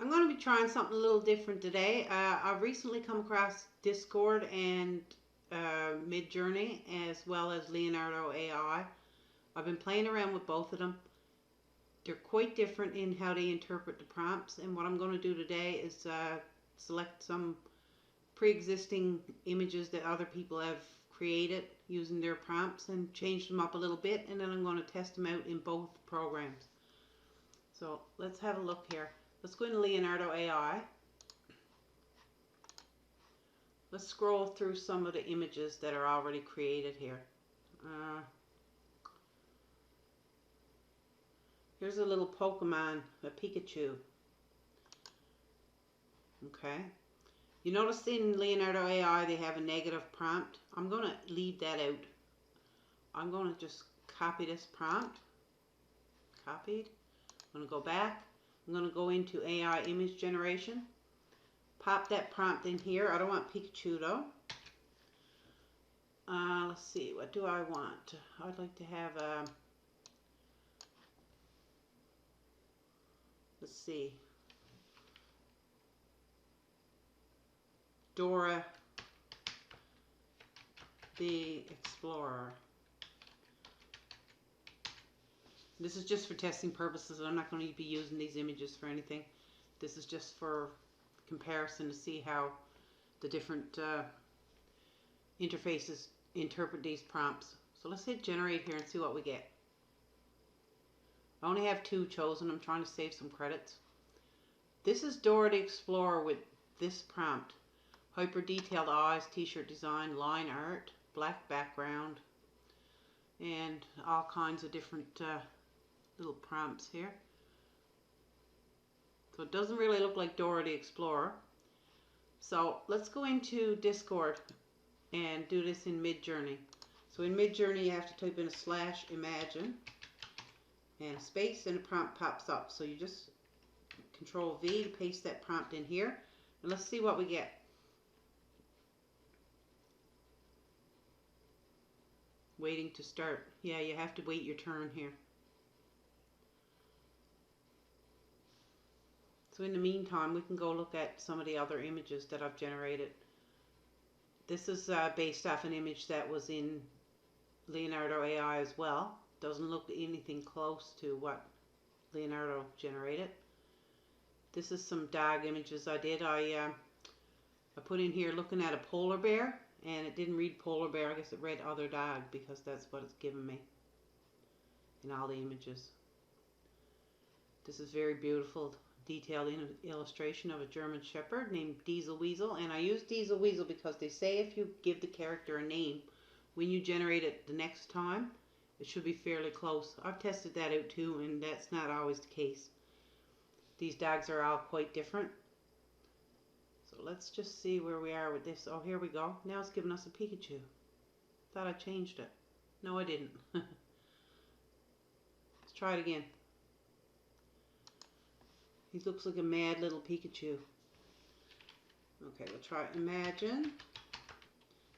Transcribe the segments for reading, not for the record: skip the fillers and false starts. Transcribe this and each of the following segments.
I'm going to be trying something a little different today. I've recently come across Discord and Midjourney as well as Leonardo AI. I've been playing around with both of them. They're quite different in how they interpret the prompts, and what I'm going to do today is select some pre-existing images that other people have created using their prompts and change them up a little bit, and then I'm going to test them out in both programs. So let's have a look here. Let's go into Leonardo AI. Let's scroll through some of the images that are already created here. Here's a little Pokemon, a Pikachu. Okay. You notice in Leonardo AI they have a negative prompt. I'm going to leave that out. I'm going to just copy this prompt. Copied. I'm going to go back. I'm going to go into AI image generation. Pop that prompt in here. I don't want Pikachu though. Let's see, what do I want? I'd like to have a, let's see, Dora the Explorer. This is just for testing purposes. I'm not going to be using these images for anything. This is just for comparison to see how the different interfaces interpret these prompts. So let's hit generate here and see what we get. I only have 2 chosen. I'm trying to save some credits. This is Dora the Explorer with this prompt. Hyper detailed eyes, t-shirt design, line art, black background, and all kinds of different little prompts here. So it doesn't really look like Dora the Explorer. So let's go into Discord and do this in Midjourney. So in Midjourney you have to type in a /imagine and a space and a prompt pops up. So you just Control V to paste that prompt in here. And let's see what we get. Waiting to start. Yeah, you have to wait your turn here. So in the meantime, we can go look at some of the other images that I've generated. This is based off an image that was in Leonardo AI as well. Doesn't look anything close to what Leonardo generated. This is some dog images I did. I put in here looking at a polar bear, and it didn't read polar bear. I guess it read other dog because that's what it's given me in all the images. This is very beautiful, detailed illustration of a German Shepherd named Diesel Weasel. And I use Diesel Weasel because they say if you give the character a name, when you generate it the next time, it should be fairly close. I've tested that out too, and that's not always the case. These dogs are all quite different. So let's just see where we are with this. Oh, here we go. Now it's giving us a Pikachu. Thought I changed it. No, I didn't. Let's try it again. He looks like a mad little Pikachu. Okay, we'll try Imagine.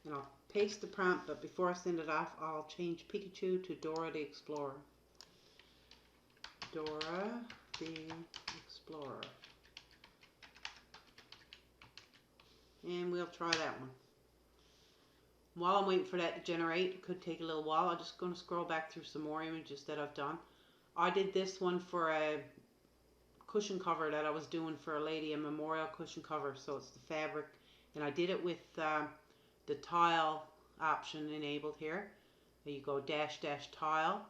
And I'll paste the prompt, but before I send it off, I'll change Pikachu to Dora the Explorer. Dora the Explorer. And we'll try that one. While I'm waiting for that to generate, it could take a little while. I'm just going to scroll back through some more images that I've done. I did this one for a cushion cover that I was doing for a lady, a memorial cushion cover. So it's the fabric, and I did it with the tile option enabled here. There you go, --tile,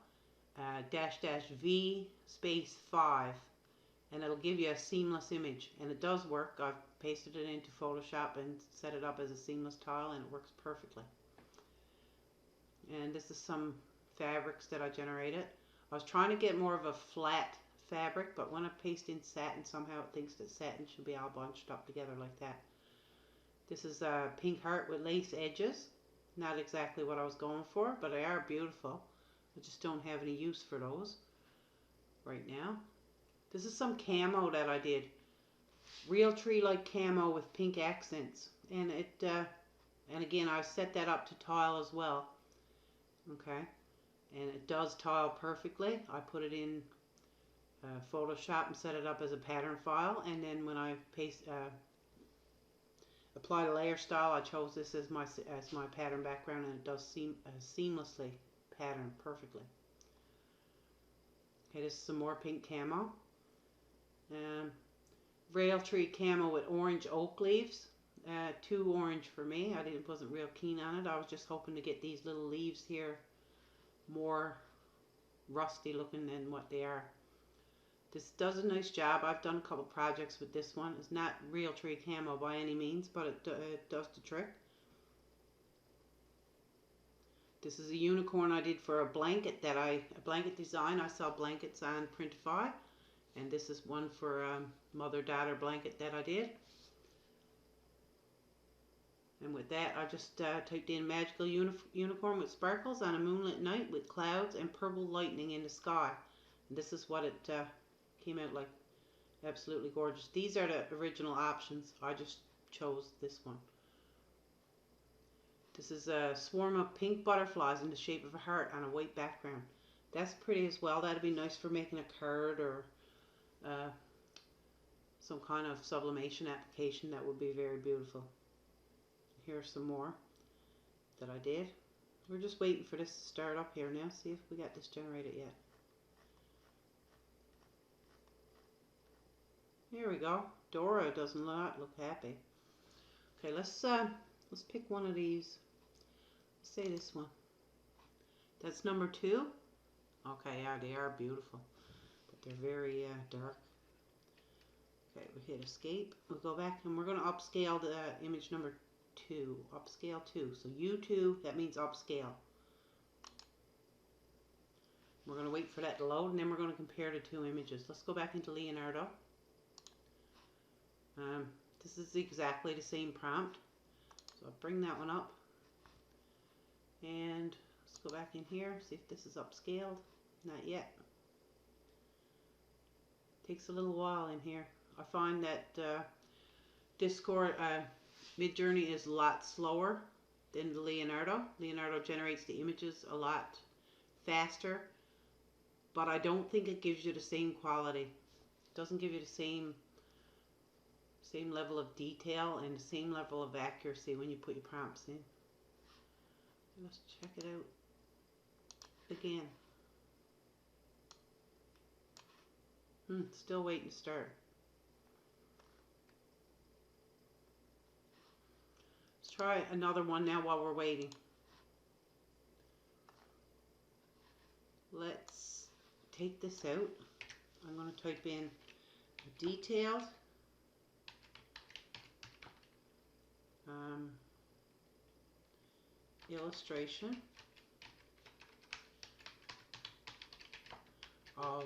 --V space 5, and it'll give you a seamless image, and it does work. I've pasted it into Photoshop and set it up as a seamless tile, and it works perfectly. And this is some fabrics that I generated. I was trying to get more of a flat fabric, but when I paste in satin, somehow it thinks that satin should be all bunched up together like that. This is a pink heart with lace edges. Not exactly what I was going for, but they are beautiful. I just don't have any use for those right now. This is some camo that I did. Real tree-like camo with pink accents. And it, and again, I set that up to tile as well. Okay. And it does tile perfectly. I put it in Photoshop and set it up as a pattern file, and then when I apply the layer style, I chose this as my pattern background, and it does seamlessly pattern perfectly. Okay, this is some more pink camo. Rail tree camo with orange oak leaves. Too orange for me. I wasn't real keen on it. I was just hoping to get these little leaves here more rusty looking than what they are. This does a nice job. I've done a couple projects with this one. It's not real tree camo by any means, but it does the trick. This is a unicorn I did for a blanket blanket design. I sell blankets on Printify, and this is one for a mother-daughter blanket that I did. And with that, I just typed in magical unicorn with sparkles on a moonlit night with clouds and purple lightning in the sky. And this is what it came out like. Absolutely gorgeous. These are the original options. I just chose this one. This is a swarm of pink butterflies in the shape of a heart on a white background. That's pretty as well. That'd be nice for making a card or some kind of sublimation application. That would be very beautiful. Here's some more that I did. We're just waiting for this to start up here now. See if we got this generated yet. Here we go. Dora does not look happy. Okay, let's pick one of these. Let's say this one. That's number 2. Okay, yeah, they are beautiful, but they're very dark. Okay, we hit escape. We'll go back and we're going to upscale the image number 2. Upscale 2. So U2, that means upscale. We're going to wait for that to load, and then we're going to compare the 2 images. Let's go back into Leonardo. This is exactly the same prompt. So I'll bring that one up. And let's go back in here, see if this is upscaled. Not yet. Takes a little while in here. I find that Midjourney is a lot slower than the Leonardo. Leonardo generates the images a lot faster, but I don't think it gives you the same quality. It doesn't give you the same level of detail and the same level of accuracy when you put your prompts in. Let's check it out again. Still waiting to start. Let's try another one now while we're waiting. Let's take this out. I'm going to type in detailed illustration of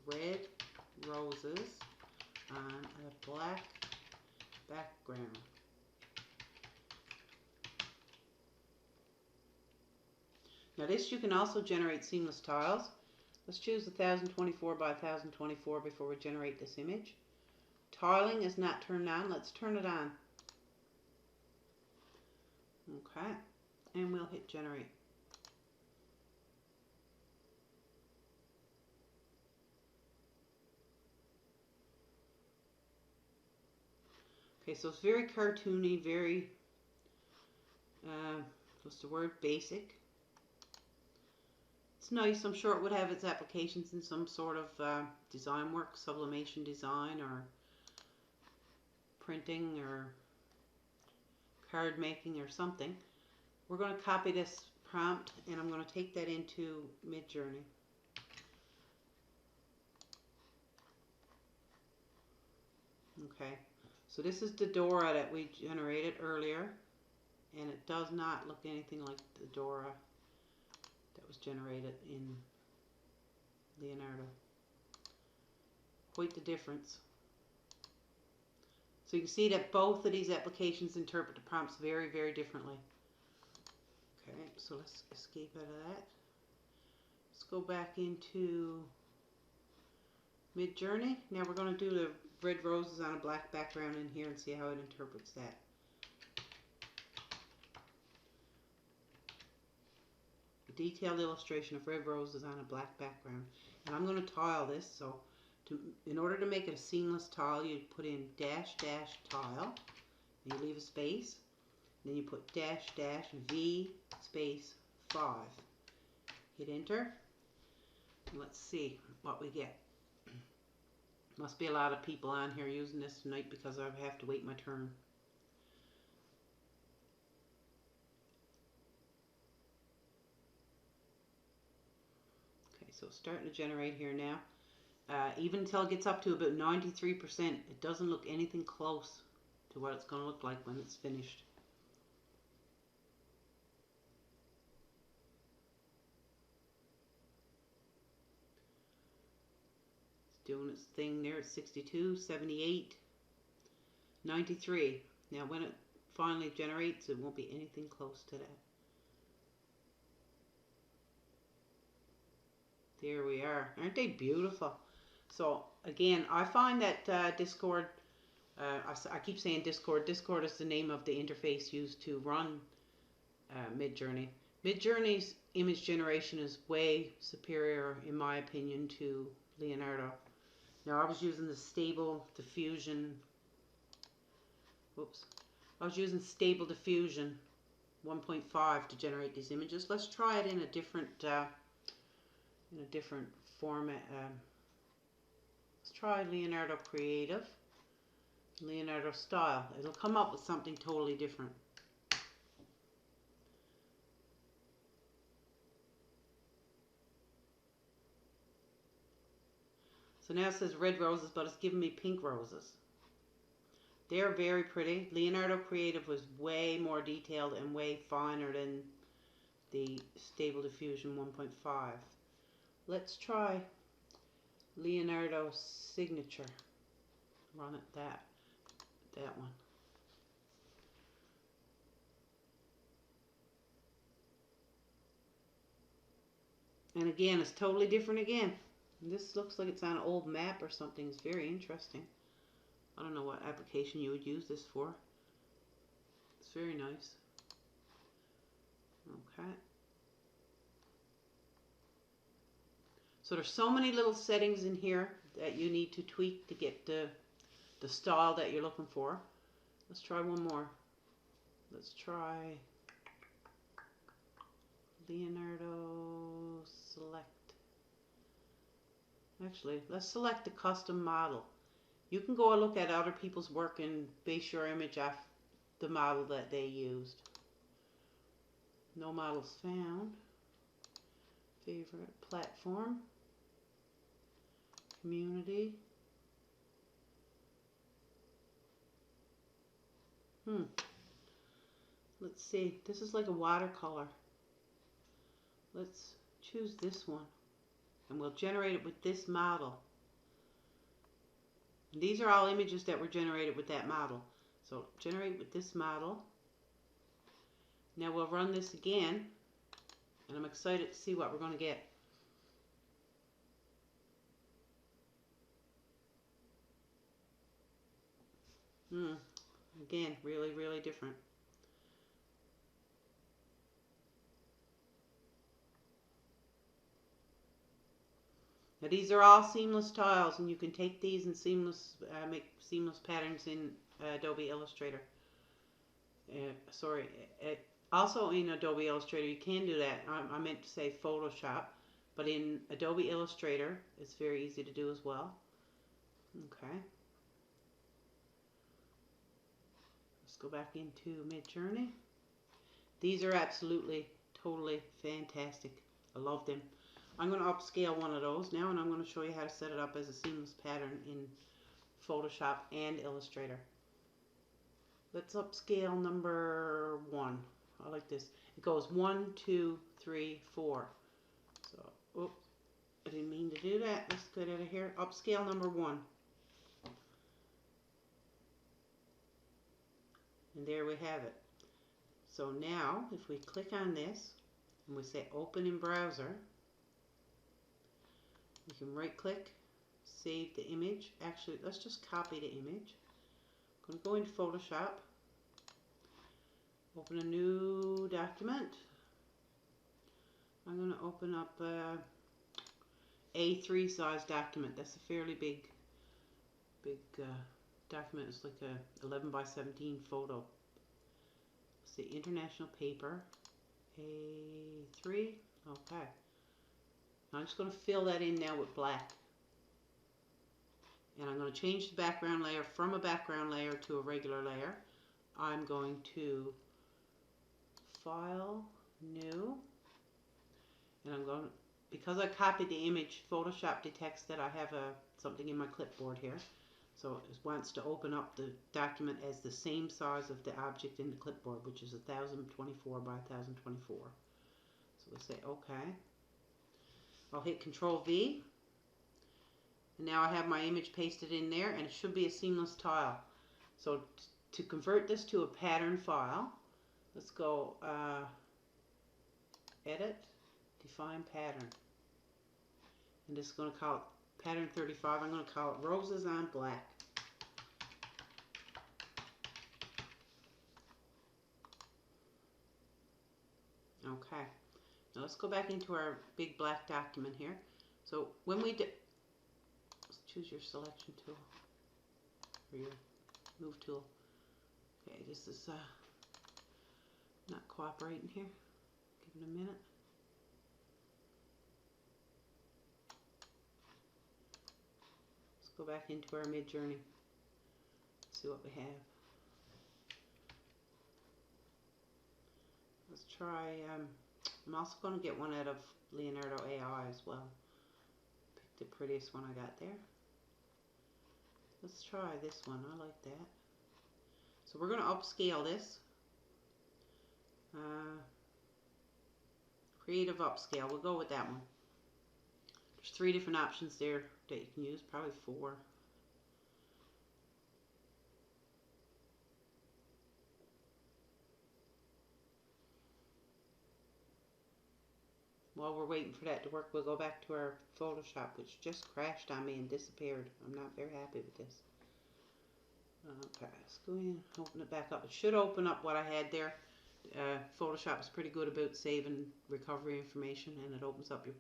red roses on a black background. Now this, you can also generate seamless tiles. Let's choose 1024 by 1024 before we generate this image. Tiling is not turned on. Let's turn it on. Okay, and we'll hit generate. Okay, so it's very cartoony, very, what's the word, basic. It's nice. I'm sure it would have its applications in some sort of design work, sublimation design, or printing, or card making, or something. We're going to copy this prompt, and I'm going to take that into Midjourney. Okay, so this is the Dora that we generated earlier, and it does not look anything like the Dora that was generated in Leonardo. Quite the difference. So you can see that both of these applications interpret the prompts very, very differently. Okay, so let's escape out of that. Let's go back into Midjourney. Now we're going to do the red roses on a black background in here and see how it interprets that. A detailed illustration of red roses on a black background. And I'm going to tile this, so In order to make it a seamless tile, you put in dash dash tile, and you leave a space. Then you put dash dash V space 5. Hit enter. And let's see what we get. Must be a lot of people on here using this tonight because I have to wait my turn. Okay, so it's starting to generate here now. Even until it gets up to about 93%, it doesn't look anything close to what it's going to look like when it's finished. It's doing its thing there at 62, 78, 93. Now when it finally generates, it won't be anything close to that. There we are. Aren't they beautiful? So again, I find that Discord, I keep saying Discord. Discord is the name of the interface used to run Midjourney. Midjourney's image generation is way superior, in my opinion, to Leonardo. Now I was using the Stable Diffusion. Whoops. I was using Stable Diffusion 1.5 to generate these images. Let's try it in a different format. Let's try Leonardo Creative, Leonardo Style. It'll come up with something totally different. So now it says red roses, but it's giving me pink roses. They're very pretty. Leonardo Creative was way more detailed and way finer than the Stable Diffusion 1.5. Let's try Leonardo Signature. Run it that one. And again, it's totally different again. This looks like it's on an old map or something. It's very interesting. I don't know what application you would use this for. It's very nice. Okay. So there's so many little settings in here that you need to tweak to get the style that you're looking for. Let's try one more. Let's try Leonardo Select. Actually, let's select the custom model. You can go and look at other people's work and base your image off the model that they used. No models found. Favorite platform. Community. Let's see. This is like a watercolor. Let's choose this one. And we'll generate it with this model. These are all images that were generated with that model. So generate with this model. Now we'll run this again. And I'm excited to see what we're going to get. Again, really, really different. Now these are all seamless tiles, and you can take these and make seamless patterns in Adobe Illustrator. Also in Adobe Illustrator you can do that. I meant to say Photoshop, but in Adobe Illustrator it's very easy to do as well. Okay. Let's go back into Midjourney. These are absolutely, totally fantastic. I love them. I'm going to upscale one of those now, and I'm going to show you how to set it up as a seamless pattern in Photoshop and Illustrator. Let's upscale number 1. I like this. It goes 1, 2, 3, 4. So, oops, I didn't mean to do that. Let's get out of here. Upscale number 1. And there we have it. So now, if we click on this, and we say open in browser, you can right click, save the image. Actually, let's just copy the image. I'm going to go into Photoshop, open a new document. I'm going to open up A3 size document. That's a fairly big document. It's like a 11 by 17 photo. It's the international paper, A3. Okay. I'm just going to fill that in now with black. And I'm going to change the background layer from a background layer to a regular layer. I'm going to File, New, and I'm going to, because I copied the image, Photoshop detects that I have something in my clipboard here. So it wants to open up the document as the same size of the object in the clipboard, which is 1024 by 1024. So we'll say OK. I'll hit Control V. And now I have my image pasted in there, and it should be a seamless tile. So to convert this to a pattern file, let's go Edit, Define Pattern. And this is going to call it Pattern 35. I'm going to call it Roses on Black. Okay. Now let's go back into our big black document here. So when we let's choose your selection tool or your move tool. Okay, this is not cooperating here. Give it a minute. Let's go back into our Midjourney. See what we have. Let's try, I'm also going to get one out of Leonardo AI as well. Pick the prettiest one I got there. Let's try this one. I like that. So we're going to upscale this. Creative upscale. We'll go with that one. There's 3 different options there that you can use. Probably 4. While we're waiting for that to work, we'll go back to our Photoshop, which just crashed on me and disappeared. I'm not very happy with this. Okay, let's go in and open it back up. It should open up what I had there. Photoshop is pretty good about saving recovery information, and it opens up your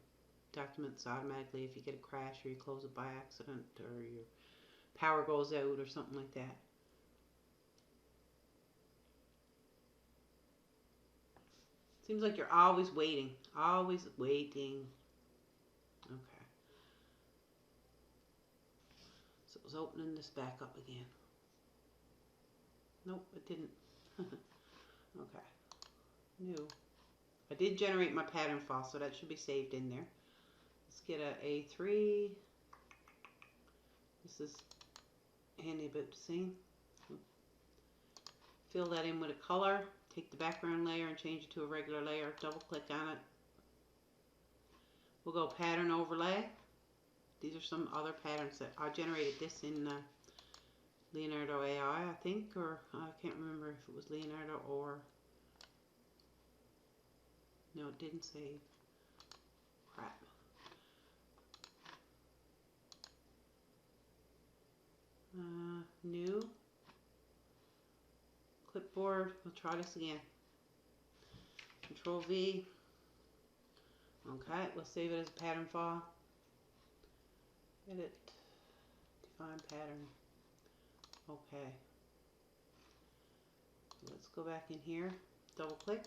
documents automatically if you get a crash or you close it by accident or your power goes out or something like that. Seems like you're always waiting. Always waiting. Okay. So it was opening this back up again. Nope, it didn't. Okay. New. I did generate my pattern file, so that should be saved in there. Let's get a A3. This is handy about the same. Fill that in with a color. Take the background layer and change it to a regular layer. Double click on it. We'll go pattern overlay. These are some other patterns that I generated this in Leonardo AI, I think, or I can't remember if it was Leonardo or no, it didn't save. Crap. New clipboard. We'll try this again. Control V. Okay, we'll save it as a pattern file. Edit. Define pattern. Okay. Let's go back in here. Double click.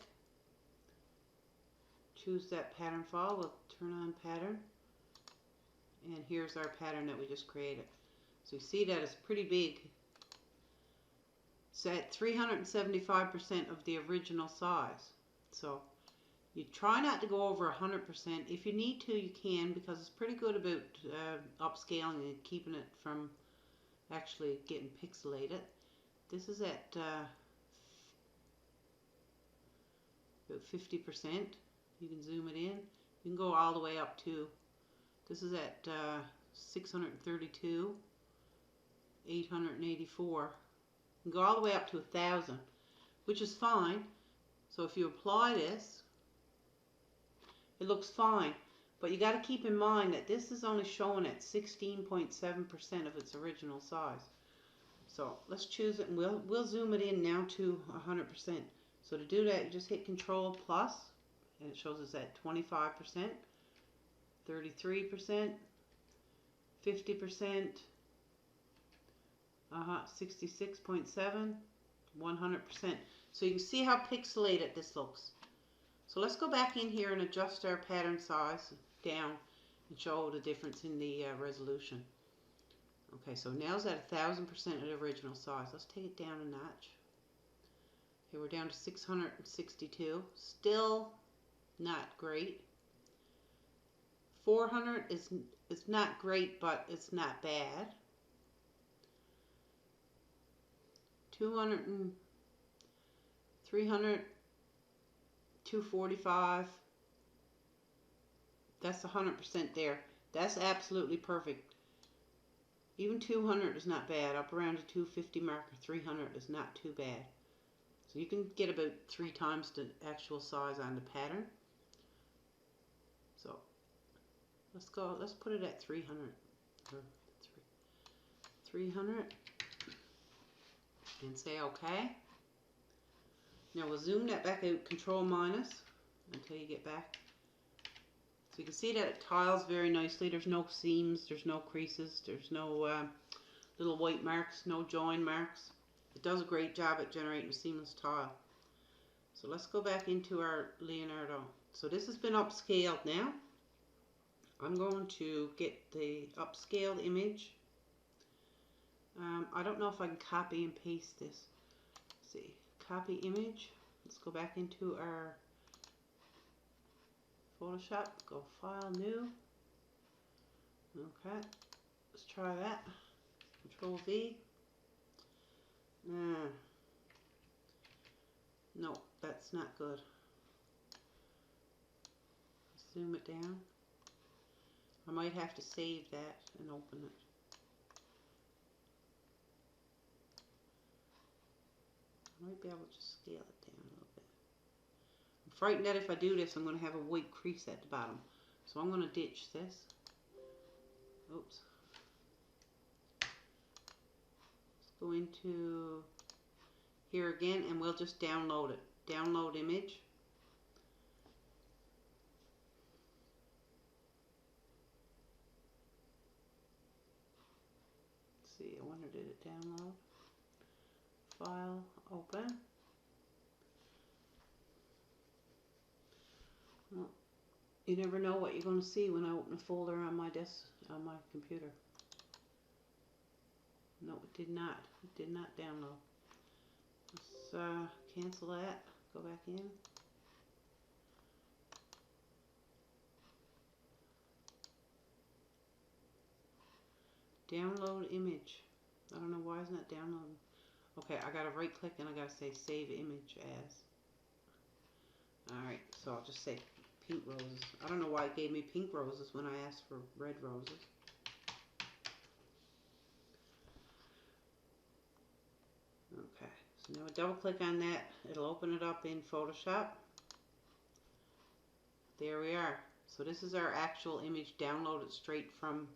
Choose that pattern file. We'll turn on pattern. And here's our pattern that we just created. So you see that it's pretty big. It's at 375% of the original size. So you try not to go over 100%. If you need to, you can, because it's pretty good about upscaling and keeping it from actually getting pixelated. This is at about 50%. You can zoom it in. You can go all the way up to, this is at 632, 884. You can go all the way up to 1,000, which is fine. So if you apply this, it looks fine. But you got to keep in mind that this is only showing at 16.7% of its original size. So let's choose it, and we'll zoom it in now to 100%. So to do that, you just hit Control plus, and it shows us at 25%, 33%, 50%, 66.7, 100%. So you can see how pixelated this looks. So let's go back in here and adjust our pattern size down and show the difference in the resolution. Okay, so now it's at 1000% of the original size. Let's take it down a notch. Okay, we're down to 662. Still not great. 400 is not great, but it's not bad. 200 and 300, 245. That's 100% there. That's absolutely perfect. Even 200 is not bad. Up around the 250 mark or 300 is not too bad. So you can get about 3 times the actual size on the pattern. So let's put it at 300. 300 and say okay. Now we'll zoom that back out, Control minus until you get back. So you can see that it tiles very nicely. There's no seams, there's no creases, there's no little white marks, no join marks. It does a great job at generating a seamless tile. So let's go back into our Leonardo. So this has been upscaled now. I'm going to get the upscaled image. I don't know if I can copy and paste this. Let's see, copy image. Let's go back into our Photoshop, go File, New. Okay, let's try that. Control V. No, that's not good. Zoom it down. I might have to save that and open it. I might be able to just scale it down a little bit. I'm frightened that if I do this, I'm going to have a white crease at the bottom. So I'm going to ditch this. Oops. Let's go into here again and we'll just download it. Download image. Let's see, I wonder did it download? File, open. Well, you never know what you're going to see when I open a folder on my desk, on my computer. No, it did not. It did not download. Let's cancel that. Go back in. Download image. I don't know why it's not downloading. Okay, I gotta right click and I gotta say save image as. Alright, so I'll just say pink roses. I don't know why it gave me pink roses when I asked for red roses. Okay, so now I double click on that. It'll open it up in Photoshop. There we are. So this is our actual image downloaded straight from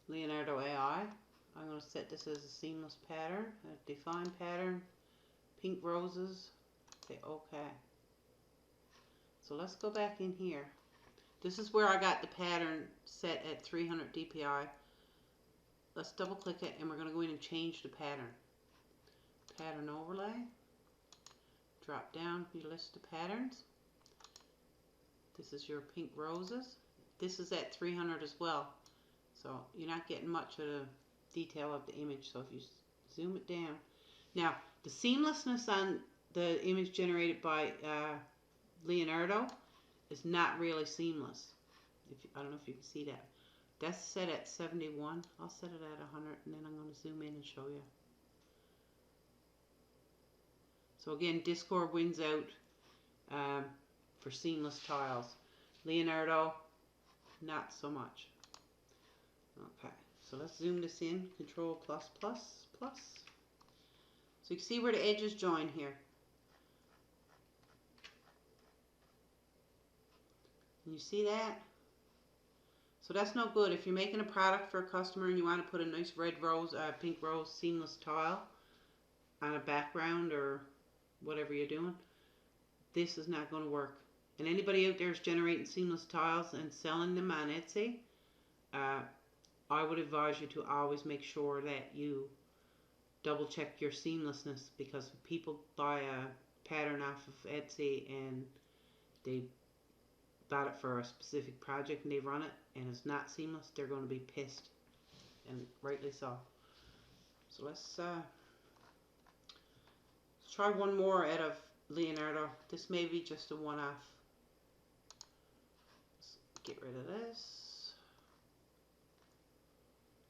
Leonardo AI. I'm going to set this as a seamless pattern, a define pattern, pink roses, say OK. So let's go back in here. This is where I got the pattern set at 300 dpi. Let's double click it and we're going to go in and change the pattern. Pattern overlay, drop down your list of patterns. This is your pink roses. This is at 300 as well. So you're not getting much of the detail of the image. So if you zoom it down. Now, the seamlessness on the image generated by Leonardo is not really seamless. I don't know if you can see that. That's set at 71. I'll set it at 100 and then I'm going to zoom in and show you. So again, Discord wins out for seamless tiles. Leonardo, not so much. Okay, so let's zoom this in. Control plus plus plus. So you can see where the edges join here. Can you see that? So that's no good. If you're making a product for a customer and you want to put a nice red rose, pink rose seamless tile on a background or whatever you're doing, this is not going to work. And anybody out there is generating seamless tiles and selling them on Etsy, I I would advise you to always make sure that you double check your seamlessness, because if people buy a pattern off of Etsy and they bought it for a specific project and they run it and it's not seamless, they're going to be pissed, and rightly so. So let's try one more out of Leonardo. This may be just a one-off. Let's get rid of this.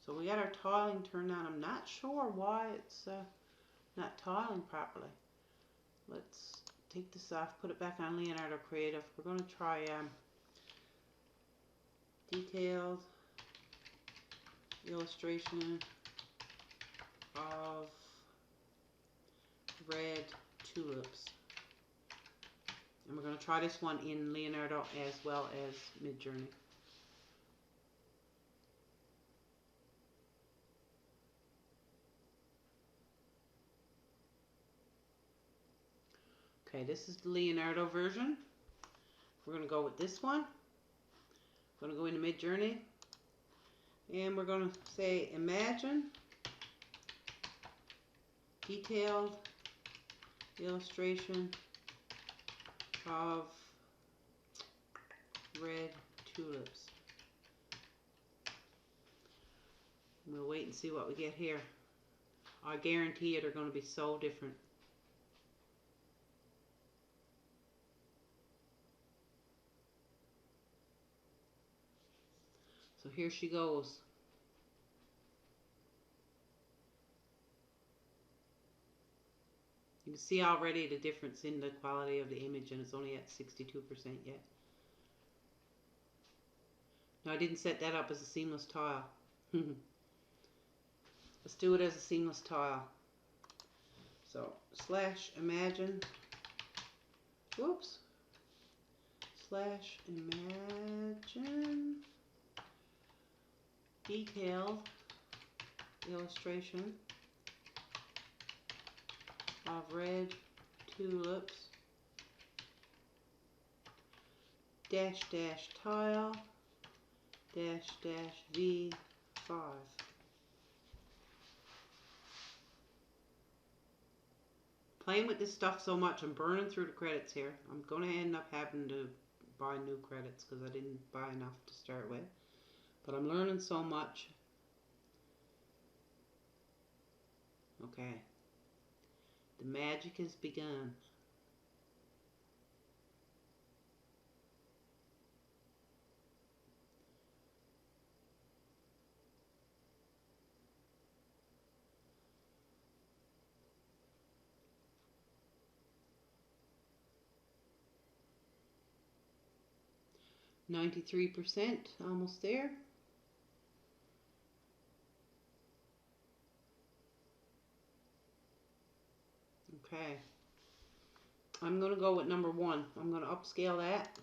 So we got our tiling turned on. I'm not sure why it's not tiling properly. Let's take this off, put it back on Leonardo Creative. We're going to try detailed illustration of red tulips. And we're going to try this one in Leonardo as well as Midjourney. Okay, this is the Leonardo version. We're going to go with this one. We're going to go into Midjourney. And we're going to say imagine detailed illustration of red tulips. We'll wait and see what we get here. I guarantee you they're going to be so different. So here she goes. You can see already the difference in the quality of the image, and it's only at 62% yet. Now I didn't set that up as a seamless tile. Let's do it as a seamless tile. So slash imagine, whoops, slash imagine detailed illustration of red tulips dash dash tile dash dash V5. Playing with this stuff so much, I'm burning through the credits here. I'm going to end up having to buy new credits because I didn't buy enough to start with. But I'm learning so much. Okay. The magic has begun. %, almost there. Okay. I'm going to go with number 1. I'm going to upscale that.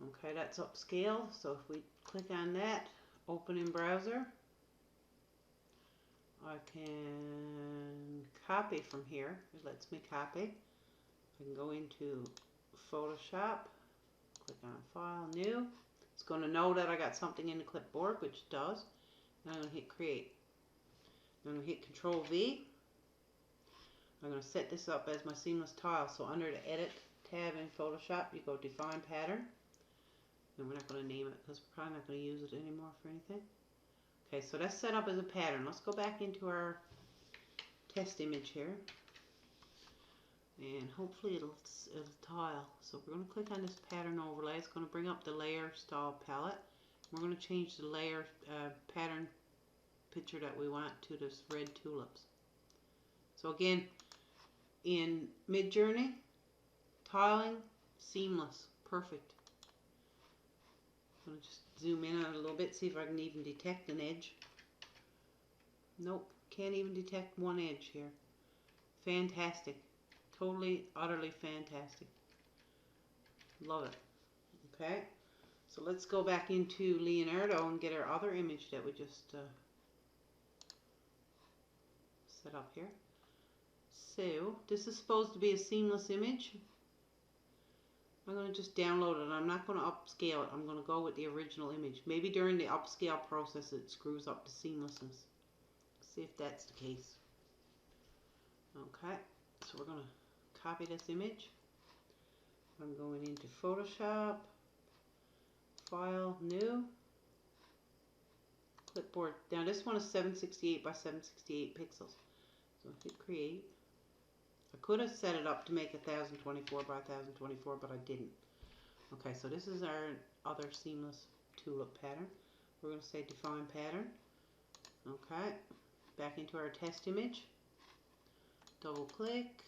Okay, that's upscale. So if we click on that, open in browser, I can copy from here. It lets me copy. I can go into Photoshop, click on File, New. It's going to know that I got something in the clipboard, which it does. And I'm going to hit Create. I'm going to hit Control V. I'm going to set this up as my seamless tile. So under the Edit tab in Photoshop, you go Define Pattern. And we're not going to name it because we're probably not going to use it anymore for anything. Okay, so that's set up as a pattern. Let's go back into our test image here. And hopefully it'll tile. So we're going to click on this pattern overlay. It's going to bring up the layer style palette. We're going to change the layer pattern picture that we want to this red tulips. So again, in Midjourney, tiling, seamless, perfect. I'm going to just zoom in on it a little bit, see if I can even detect an edge. Nope, can't even detect one edge here. Fantastic. Totally, utterly fantastic. Love it. Okay, so let's go back into Leonardo and get our other image that we just set up here. So, this is supposed to be a seamless image. I'm going to just download it. I'm not going to upscale it. I'm going to go with the original image. Maybe during the upscale process it screws up the seamlessness. See if that's the case. Okay, so we're going to copy this image. I'm going into Photoshop, File, New, Clipboard. Now this one is 768 by 768 pixels. So hit Create. I could have set it up to make 1024 by 1024, but I didn't. Okay, so this is our other seamless tulip pattern. We're going to say Define Pattern. Okay, back into our test image. Double click.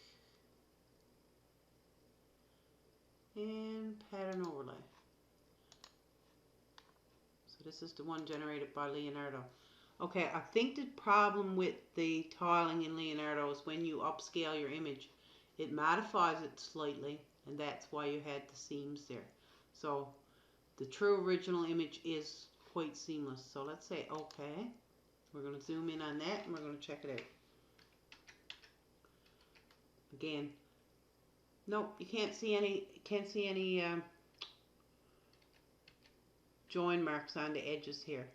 And Pattern Overlay. So this is the one generated by Leonardo. Okay, I think the problem with the tiling in Leonardo is when you upscale your image, it modifies it slightly, and that's why you had the seams there. So the true original image is quite seamless. So let's say okay. We're going to zoom in on that and we're going to check it out. Again, nope, you can't see any join marks on the edges here.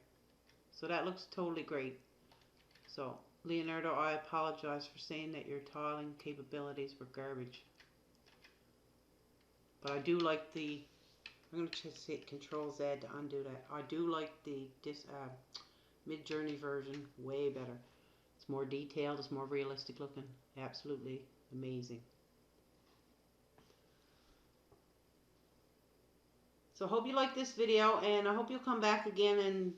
So that looks totally great. So Leonardo, I apologize for saying that your tiling capabilities were garbage. But I do like the, I'm going to just hit Control Z to undo that. I do like the Midjourney version way better. It's more detailed, it's more realistic looking. Absolutely amazing. So I hope you like this video, and I hope you'll come back again and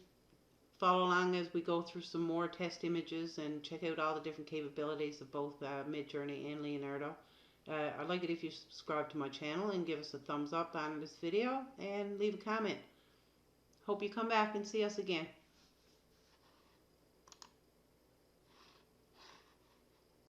follow along as we go through some more test images and check out all the different capabilities of both Midjourney and Leonardo. I'd like it if you subscribe to my channel and give us a thumbs up on this video and leave a comment. Hope you come back and see us again.